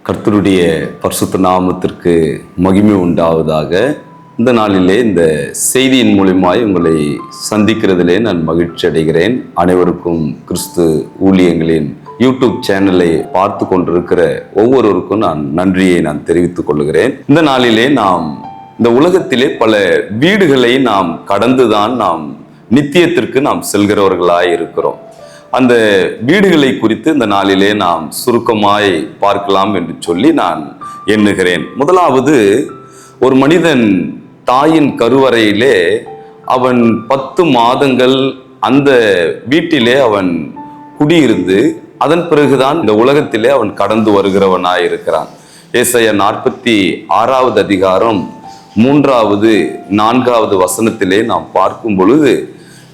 கர்த்தருடைய பரிசுத்த நாமத்திற்கு மகிமை உண்டாவதாக. இந்த நாளிலே இந்த செய்தியின் மூலமாய் உங்களை சந்திக்கிறதிலே நான் மகிழ்ச்சி அடைகிறேன். அனைவருக்கும் கிறிஸ்து ஊழியங்களின் யூடியூப் சேனலை பார்த்து கொண்டிருக்கிற ஒவ்வொருவருக்கும் நான் நன்றியை தெரிவித்துக் கொள்கிறேன். இந்த நாளிலே நாம் இந்த உலகத்திலே பல வீடுகளை நாம் கடந்துதான் நாம் நித்தியத்திற்கு நாம் செல்கிறவர்களாய் இருக்கிறோம். அந்த வீடுகளை குறித்து இந்த நாளிலே நாம் சுருக்கமாய் பார்க்கலாம் என்று சொல்லி நான் எண்ணுகிறேன். முதலாவது, ஒரு மனிதன் தாயின் கருவறையிலே அவன் 10 மாதங்கள் அந்த வீட்டிலே அவன் குடியிருந்து அதன் பிறகுதான் இந்த உலகத்திலே அவன் கடந்து வருகிறவனாய் இருக்கிறான். ஏசாயா 46வது அதிகாரம் 3வது 4வது வசனத்திலே நாம் பார்க்கும் பொழுது,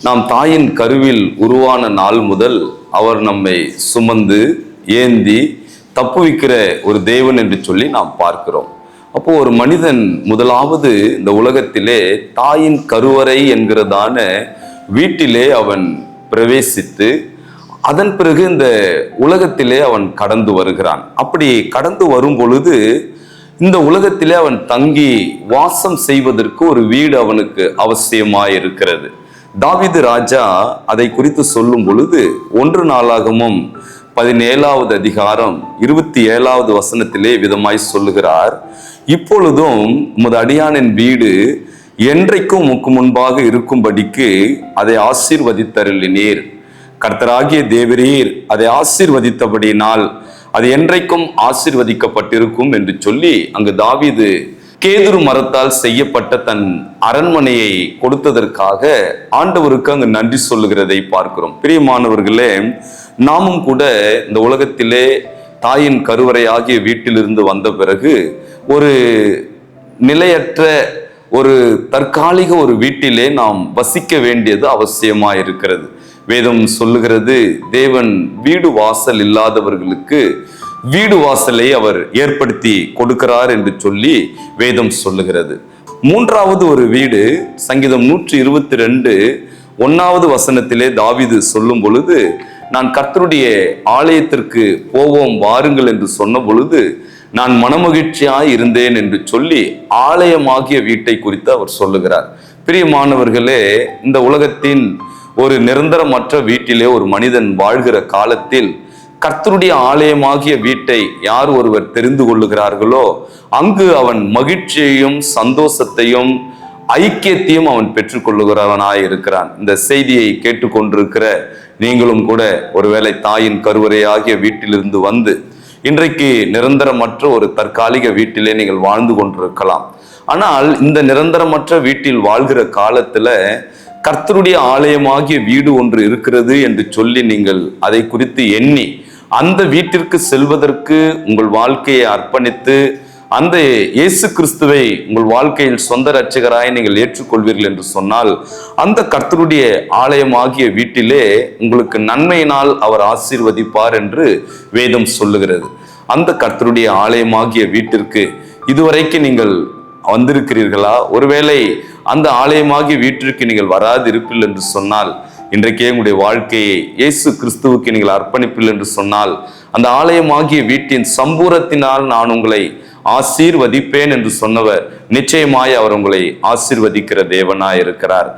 நாம் தாயின் கருவில் உருவான நாள் முதல் அவர் நம்மை சுமந்து ஏந்தி தப்புவிக்கிற ஒரு தேவன் என்று சொல்லி நாம் பார்க்கிறோம். அப்போ ஒரு மனிதன் முதலாவது இந்த உலகத்திலே தாயின் கருவறை என்கிறதான வீட்டிலே அவன் பிரவேசித்து அதன் பிறகு இந்த உலகத்திலே அவன் கடந்து வருகிறான். அப்படி கடந்து வரும் பொழுது இந்த உலகத்திலே அவன் தங்கி வாசம் செய்வதற்கு ஒரு வீடு அவனுக்கு அவசியமாயிருக்கிறது. தாவீது ராஜா அதை குறித்து சொல்லும் பொழுது 1 நாளாகமம் 17வது அதிகாரம் 27வது வசனத்திலே விதமாய் சொல்லுகிறார், இப்பொழுதும் உமது அடியானின் வீடு என்றைக்கும் உமக்கு முன்பாக இருக்கும்படிக்கு அதை ஆசீர்வதித்தருளினீர். கர்த்தராகிய தேவரீர் அதை ஆசீர்வதித்தபடியினால் அது என்றைக்கும் ஆசீர்வதிக்கப்பட்டிருக்கும் என்று சொல்லி அங்கு தாவீது கேதுரு மரத்தால் செய்யப்பட்ட தன் அரண்மனையை கொடுத்ததற்காக ஆண்டவருக்கு அங்கு நன்றி சொல்லுகிறதை பார்க்கிறோம். பிரியமானவர்களே, நாமும் கூட இந்த உலகத்திலே தாயின் கருவறை ஆகிய வீட்டிலிருந்து வந்த பிறகு ஒரு நிலையற்ற ஒரு தற்காலிக ஒரு வீட்டிலே நாம் வசிக்க வேண்டியது அவசியமாயிருக்கிறது. வேதம் சொல்லுகிறது, தேவன் வீடு வாசல் இல்லாதவர்களுக்கு வீடு வாசலை அவர் ஏற்படுத்தி கொடுக்கிறார் என்று சொல்லி வேதம் சொல்லுகிறது. 3வது ஒரு வீடு, சங்கீதம் 122 1வது வசனத்திலே தாவீது சொல்லும் பொழுது, நான் கர்த்தருடைய ஆலயத்திற்கு போவோம் வாருங்கள் என்று சொன்ன பொழுது நான் மனமகிழ்ச்சியாய் இருந்தேன் என்று சொல்லி ஆலயமாகிய வீட்டை குறித்து அவர் சொல்லுகிறார். பிரியமானவர்களே, இந்த உலகத்தின் ஒரு நிரந்தரமற்ற வீட்டிலே ஒரு மனிதன் வாழ்கிற காலத்தில் கர்த்தருடைய ஆலயமாகிய வீட்டை யார் ஒருவர் தெரிந்து கொள்ளுகிறார்களோ அங்கு அவன் மகிழ்ச்சியையும் சந்தோஷத்தையும் ஐக்கியத்தையும் அவன் பெற்றுக்கொள்ளுகிறவனாய் இருக்கிறான். இந்த செய்தியை கேட்டுக்கொண்டிருக்கிற நீங்களும் கூட ஒருவேளை தாயின் கருவறை ஆகிய வீட்டிலிருந்து வந்து இன்றைக்கு நிரந்தரமற்ற ஒரு தற்காலிக வீட்டிலே நீங்கள் வாழ்ந்து கொண்டிருக்கலாம். ஆனால் இந்த நிரந்தரமற்ற வீட்டில் வாழ்கிற காலத்துல கர்த்தருடைய ஆலயமாகிய வீடு ஒன்று இருக்கிறது என்று சொல்லி நீங்கள் அதை குறித்து எண்ணி அந்த வீட்டிற்கு செல்வதற்கு உங்கள் வாழ்க்கையை அர்ப்பணித்து அந்த இயேசு கிறிஸ்துவை உங்கள் வாழ்க்கையில் சொந்த இரட்சகராய் நீங்கள் ஏற்றுக்கொள்வீர்கள் என்று சொன்னால் அந்த கர்த்தருடைய ஆலயமாகிய வீட்டிலே உங்களுக்கு நன்மையினால் அவர் ஆசீர்வதிப்பார் என்று வேதம் சொல்லுகிறது. அந்த கர்த்தருடைய ஆலயமாகிய வீட்டிற்கு இதுவரைக்கு நீங்கள் வந்திருக்கிறீர்களா? ஒருவேளை அந்த ஆலயமாகிய வீட்டிற்கு நீங்கள் வராது இருப்பீர்கள் என்று சொன்னால், இன்றைக்கே உங்களுடைய வாழ்க்கையை இயேசு கிறிஸ்துவுக்கு நீங்கள் அர்ப்பணிப்பீர்கள் என்று சொன்னால், அந்த ஆலயமாகிய வீட்டின் சம்பூரத்தினால் நான் உங்களை ஆசீர்வதிப்பேன் என்று சொன்னவர் நிச்சயமாய் அவர் உங்களை ஆசீர்வதிக்கிற தேவனாய் இருக்கிறார்.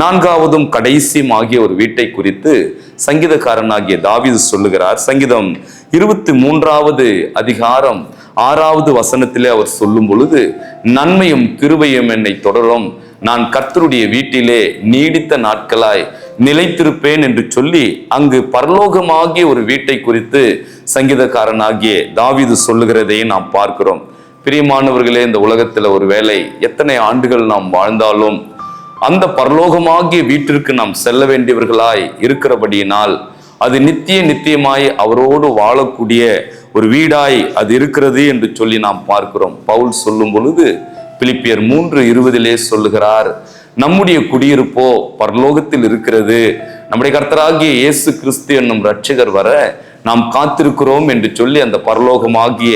4வதும் கடைசியும் ஆகிய ஒரு வீட்டை குறித்து சங்கீதக்காரனாகிய தாவீது சொல்லுகிறார். சங்கீதம் 23வது அதிகாரம் 6வது வசனத்திலே அவர் சொல்லும் பொழுது, நன்மையும் கிருபையும் என்னை தொடரும், நான் கர்த்தருடைய வீட்டிலே நீடித்த நாட்களாய் நிலைத்திருப்பேன் என்று சொல்லி அங்கு பரலோகமாகிய ஒரு வீட்டை குறித்து சங்கீதக்காரனாகிய தாவீது சொல்லுகிறதை நாம் பார்க்கிறோம். பிரியமானவர்களே, இந்த உலகத்துல ஒரு வேளை எத்தனை ஆண்டுகள் நாம் வாழ்ந்தாலும் அந்த பரலோகமாகிய வீட்டிற்கு நாம் செல்ல வேண்டியவர்களாய் இருக்கிறபடியினால் அது நித்தியமாய் அவரோடு வாழக்கூடிய ஒரு வீடாய் அது இருக்கிறது என்று சொல்லி நாம் பார்க்கிறோம். பவுல் சொல்லும் பொழுது பிலிப்பியர் 3:20 சொல்லுகிறார், நம்முடைய குடியிருப்போ பரலோகத்தில் இருக்கிறது, நம்முடைய கர்த்தராகிய இயேசு கிறிஸ்து என்னும் இரட்சகர் வர நாம் காத்திருக்கிறோம் என்று சொல்லி அந்த பரலோகமாகிய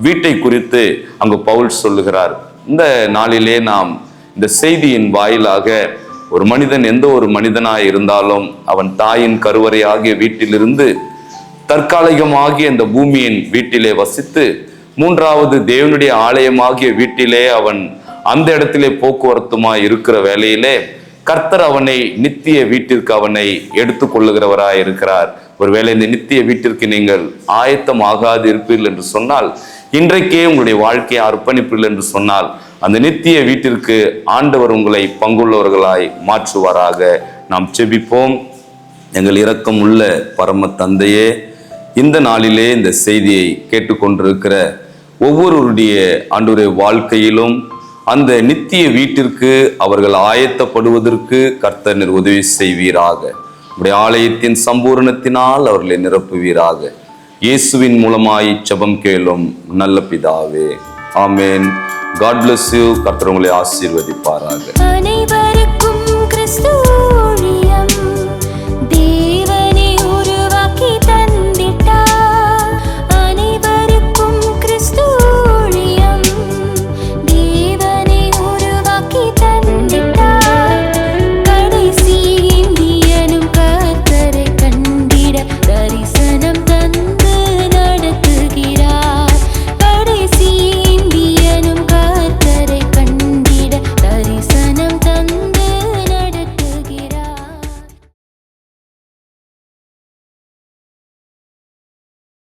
வீட்டை குறித்து அங்கு பவுல் சொல்லுகிறார். இந்த நாளிலே நாம் இந்த செய்தியின் வாயிலாக ஒரு மனிதன் எந்த ஒரு மனிதனாய் இருந்தாலும் அவன் தாயின் கருவறை ஆகிய வீட்டிலிருந்து தற்காலிகமாகிய இந்த பூமியின் வீட்டிலே வசித்து மூன்றாவது, தேவனுடைய ஆலயமாகிய வீட்டிலே அவன் அந்த இடத்திலே போக்குவரத்துமாய் இருக்கிற வேளையிலே கர்த்தர் அவனை நித்திய வீட்டிற்கு அவனை எடுத்துக் கொள்ளுகிறவராய் இருக்கிறார். ஒருவேளை இந்த நித்திய வீட்டிற்கு நீங்கள் ஆயத்தம் ஆகாது இருப்பீர்கள் என்று சொன்னால், இன்றைக்கே உங்களுடைய வாழ்க்கையை அர்ப்பணிப்பீர்கள் என்று சொன்னால், அந்த நித்திய வீட்டிற்கு ஆண்டவர் உங்களை பங்குள்ளவர்களாய் மாற்றுவாராக. நாம் செபிப்போம். எங்கள் இரக்கம் உள்ள பரம தந்தையே, இந்த நாளிலே இந்த செய்தியை கேட்டுக்கொண்டிருக்கிற ஒவ்வொருவருடைய ஆண்டவருடைய வாழ்க்கையிலும் அந்த நித்திய வீட்டிற்கு அவர்கள் ஆயத்தப்படுவதற்கு கர்த்தர் நீர் உதவி செய்வீராக. உடைய ஆலயத்தின் சம்பூரணத்தினால் அவர்களை நிரப்புவீராக. இயேசுவின் மூலமாய் ஜெபம் கேளும் நல்ல பிதாவே, ஆமேன். God bless you. கர்த்தர் உங்களை ஆசீர்வதிப்பாராக. அனைவருக்கும் கிறிஸ்து